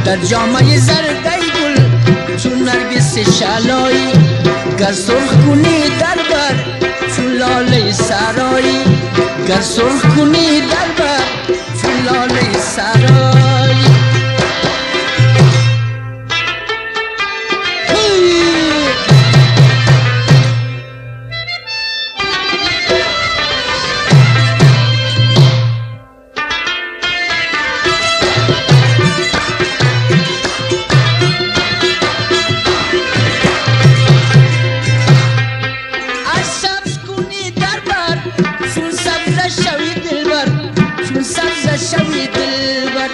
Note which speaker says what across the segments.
Speaker 1: در جامعه زرده گل چون نرگس شلایی، گر سرخ کنی در بر چون لاله سرایی، گر سرخ کنی در بر چون لاله سرایی. شوی دلبر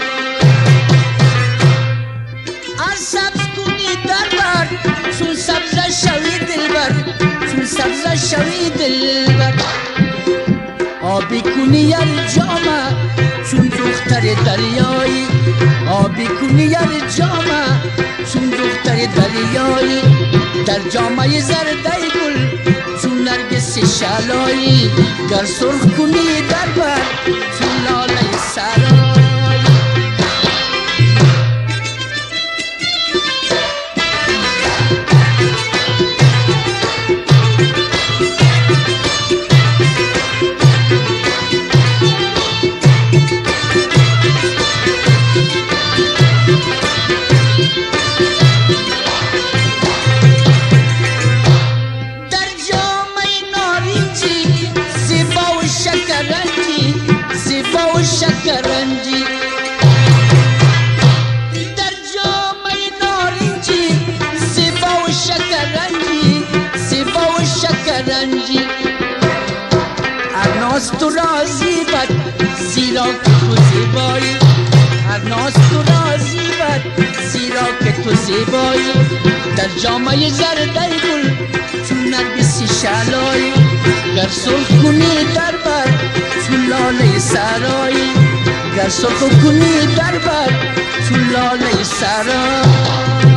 Speaker 1: از سبز کنی دربر چون سبز شوی دلبر، چون سبز شوی دلبر. آبی کنی یر جامه چون دختر دریایی، آبی کنی یر جامه چون دختر دریایی. در جامعه زرده گل چون نرگس شلایی، گر سرخ کنی دربر چون لاله سرایی. شکرنجی در جامعه نارنجی، زیبا و شکرنجی، زیبا و شکرنجی. هر ناز تو راضی بد زیرا که تو زیبایی، هر ناز تو راضی بد زیرا که تو زیبایی. در جامعه زرده گل چون نرگس شلایی، گر سرخ کنی در بر چون لاله سرایی، گر سرخ کنی در بر چون لاله سرایی.